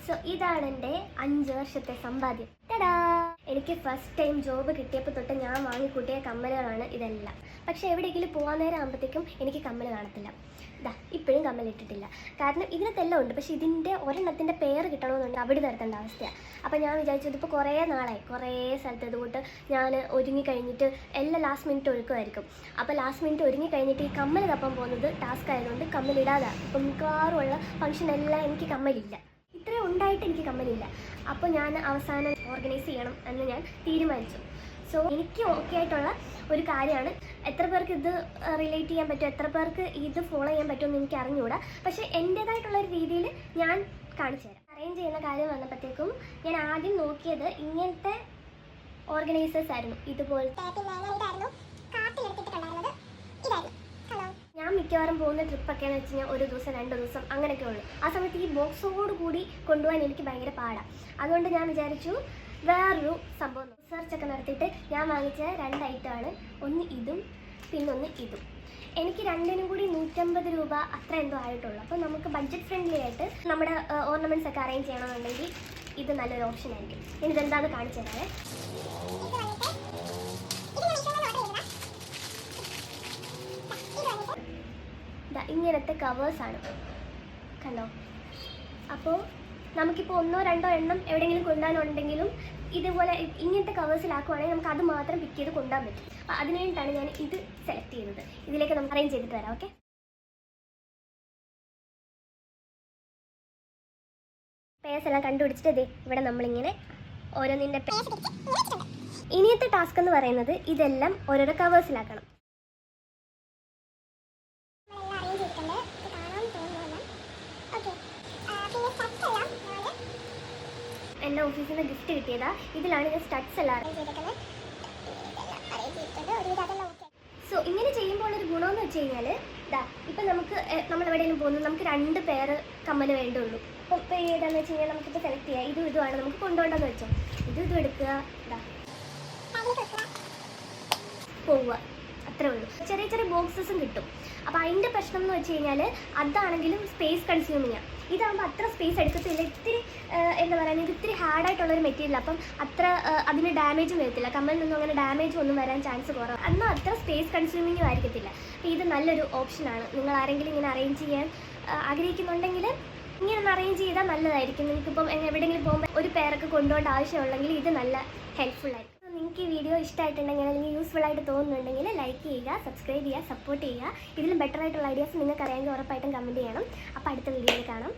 So ഇതാണ് എൻ്റെ 5 വർഷത്തെ സമ്പാദ്യം. ടാ, എനിക്ക് ഫസ്റ്റ് ടൈം ജോബ് കിട്ടിയപ്പോൾ തൊട്ട് ഞാൻ വാങ്ങിക്കൂട്ടിയ കമ്മലുകളാണ് ഇതെല്ലാം. പക്ഷേ എവിടെയെങ്കിലും പോകാൻ നേരം ആകുമ്പോഴത്തേക്കും എനിക്ക് കമ്മൽ കാണത്തില്ല. ഇപ്പോഴും കമ്മലിട്ടിട്ടില്ല. കാരണം ഇതിനകത്തെല്ലാം ഉണ്ട്, പക്ഷേ ഇതിൻ്റെ ഒരെണ്ണത്തിൻ്റെ പേര് കിട്ടണമെന്നുണ്ട് അവിടെ തരത്തേണ്ട അവസ്ഥയാണ്. അപ്പോൾ ഞാൻ വിചാരിച്ചത് ഇപ്പോൾ കുറേ നാളായി കുറേ സ്ഥലത്ത് ഇതുകൊണ്ട് ഞാൻ ഒരുങ്ങി കഴിഞ്ഞിട്ട് എല്ലാം ലാസ്റ്റ് മിനിറ്റ് ഒരുക്കുമായിരിക്കും. അപ്പോൾ ലാസ്റ്റ് മിനിറ്റ് ഒരുങ്ങി കഴിഞ്ഞിട്ട് ഈ കമ്മൽ തപ്പാൻ പോകുന്നത് ടാസ്ക് ആയതുകൊണ്ട് കമ്മലിടാതാണ്. ഇപ്പം മിക്കവാറുമുള്ള ഫംഗ്ഷനെല്ലാം എനിക്ക് കമ്മലില്ല. ഇത്രയും ഉണ്ടായിട്ട് എനിക്ക് കമ്മലില്ല. അപ്പോൾ ഞാൻ അവസാനം ഓർഗനൈസ് ചെയ്യണം എന്ന് ഞാൻ തീരുമാനിച്ചു. സോ എനിക്ക് ഓക്കെ ആയിട്ടുള്ള ഒരു കാര്യമാണ്. എത്ര പേർക്ക് ഇത് റിലേറ്റ് ചെയ്യാൻ പറ്റും, എത്ര പേർക്ക് ഇത് ഫോളോ ചെയ്യാൻ പറ്റുമെന്ന് എനിക്ക് അറിഞ്ഞുകൂടാ. പക്ഷേ എൻ്റേതായിട്ടുള്ളൊരു രീതിയിൽ ഞാൻ കാണിച്ചു തരാം. അറേഞ്ച് ചെയ്യുന്ന കാര്യം വന്നപ്പോഴത്തേക്കും ഞാൻ ആദ്യം നോക്കിയത് ഇങ്ങനത്തെ ഓർഗനൈസേഴ്സ് ആയിരുന്നു. ഇതുപോലത്തെ ഞാൻ മിക്കവാറും പോകുന്ന ട്രിപ്പൊക്കെ എന്ന് വെച്ച് കഴിഞ്ഞാൽ 1 ദിവസം 2 ദിവസം അങ്ങനെയൊക്കെ ഉള്ളൂ. ആ സമയത്ത് ഈ ബോക്സോട് കൂടി കൊണ്ടുപോകാൻ എനിക്ക് ഭയങ്കര പാടാണ്. അതുകൊണ്ട് ഞാൻ വിചാരിച്ചു വേറൊരു സംഭവം റിസർച്ചൊക്കെ നടത്തിയിട്ട് ഞാൻ വാങ്ങിച്ച 2 ഐറ്റമാണ്. ഒന്ന് ഇതും പിന്നൊന്ന് ഇതും. എനിക്ക് രണ്ടിനും കൂടി 150 രൂപ അത്ര എന്തോ ആയിട്ടുള്ളൂ. അപ്പോൾ നമുക്ക് ബഡ്ജറ്റ് ഫ്രണ്ട്ലി ആയിട്ട് നമ്മുടെ ഓർണമെൻറ്റ്സ് ഒക്കെ അറേഞ്ച് ചെയ്യണമെന്നുണ്ടെങ്കിൽ ഇത് നല്ലൊരു ഓപ്ഷൻ ആയിരിക്കും. ഇതെന്താണെന്ന് കാണിച്ചു തരാവേ. ഇങ്ങനത്തെ കവേഴ്സാണ് കണ്ടോ. അപ്പോൾ നമുക്കിപ്പോൾ 1 2 എണ്ണം എവിടെയെങ്കിലും കൊണ്ടുപോകാനുണ്ടെങ്കിലും ഇതുപോലെ ഇങ്ങനത്തെ കവേഴ്സിലാക്കുവാണെങ്കിൽ നമുക്ക് അത് മാത്രം പിക്ക് ചെയ്ത് കൊണ്ടുപോകാൻ പറ്റും. അപ്പോൾ അതിന് വേണ്ടിയിട്ടാണ് ഞാൻ ഇത് സെലക്ട് ചെയ്യുന്നത്. ഇതിലേക്ക് നമുക്ക് അറേഞ്ച് ചെയ്തിട്ട് വരാം. ഓക്കെ, പേഴ്സ് എല്ലാം കണ്ടുപിടിച്ചിട്ട് ഇവിടെ നമ്മളിങ്ങനെ ഓരോന്നിൻ്റെ ഇനിയത്തെ ടാസ്ക് എന്ന് പറയുന്നത് ഇതെല്ലാം ഓരോരോ കവേഴ്സിലാക്കണം. എൻ്റെ ഓഫീസിൽ നിന്ന് ഗിഫ്റ്റ് കിട്ടിയതാ. ഇതിലാണ് ഞാൻ സ്റ്റഡ്സ് എല്ലാം സോ ഇങ്ങനെ ചെയ്യുമ്പോൾ ഒരു ഗുണമെന്ന് വെച്ച് കഴിഞ്ഞാൽ ഇപ്പം നമുക്ക് നമ്മളെവിടെയെങ്കിലും പോകുന്നത് നമുക്ക് 2 പേർ കമ്മൽ വേണ്ടുള്ളൂ. അപ്പോൾ ഏതാണെന്ന് വെച്ച് കഴിഞ്ഞാൽ നമുക്കിപ്പോൾ സെലക്ട് ചെയ്യാം. ഇതുമാണ് നമുക്ക് കൊണ്ടുപോകേണ്ടതെന്ന് വെച്ചോ. ഇതും എടുക്കുക, പോവുക, അത്രേ ഉള്ളൂ. ചെറിയ ചെറിയ ബോക്സസും കിട്ടും. അപ്പോൾ അതിൻ്റെ പ്രശ്നം എന്ന് വെച്ച് കഴിഞ്ഞാൽ അതാണെങ്കിലും സ്പേസ് കൺസ്യൂമിങ് ആണ്. ഇതാകുമ്പോൾ അത്ര സ്പേസ് എടുക്കത്തില്ല. ഇത്തിരി എന്താ പറയുക, ഇത് ഇത്തിരി ഹാർഡായിട്ടുള്ളൊരു മെറ്റീരിയൽ. അപ്പം അത്ര അതിന് ഡാമേജും വരത്തില്ല. കമ്മലിൽ നിന്നും അങ്ങനെ ഡാമേജും ഒന്നും വരാൻ ചാൻസ് കുറവാണ്. എന്നാൽ അത്ര സ്പേസ് കൺസ്യൂമിങ്ങും ആയിരിക്കത്തില്ല. അപ്പോൾ ഇത് നല്ലൊരു ഓപ്ഷനാണ്. നിങ്ങൾ ആരെങ്കിലും ഇങ്ങനെ അറേഞ്ച് ചെയ്യാൻ ആഗ്രഹിക്കുന്നുണ്ടെങ്കിൽ ഇങ്ങനെ ഒന്ന് അറേഞ്ച് ചെയ്താൽ നല്ലതായിരിക്കും. നിങ്ങൾക്കിപ്പം എവിടെയെങ്കിലും പോകുമ്പോൾ ഒരു പേരൊക്കെ കൊണ്ടുപോകേണ്ട ആവശ്യമുള്ളെങ്കിൽ ഇത് നല്ല ഹെൽപ്ഫുള്ളായിരിക്കും. നിങ്ങൾക്ക് ഈ വീഡിയോ ഇഷ്ടമായിട്ടുണ്ടെങ്കിൽ അല്ലെങ്കിൽ യൂസ്ഫുൾ ആയിട്ട് തോന്നുന്നുണ്ടെങ്കിൽ ലൈക്ക് ചെയ്യുക, സബ്സ്ക്രൈബ് ചെയ്യുക, സപ്പോർട്ട് ചെയ്യുക. ഇതിലും ബെറ്റർ ആയിട്ടുള്ള ഐഡിയാസ് നിങ്ങൾക്ക് അറിയാമെങ്കിൽ ഉറപ്പായിട്ടും കമൻറ്റ് ചെയ്യണം. അപ്പോൾ അടുത്ത വീഡിയോയിൽ കാണാം.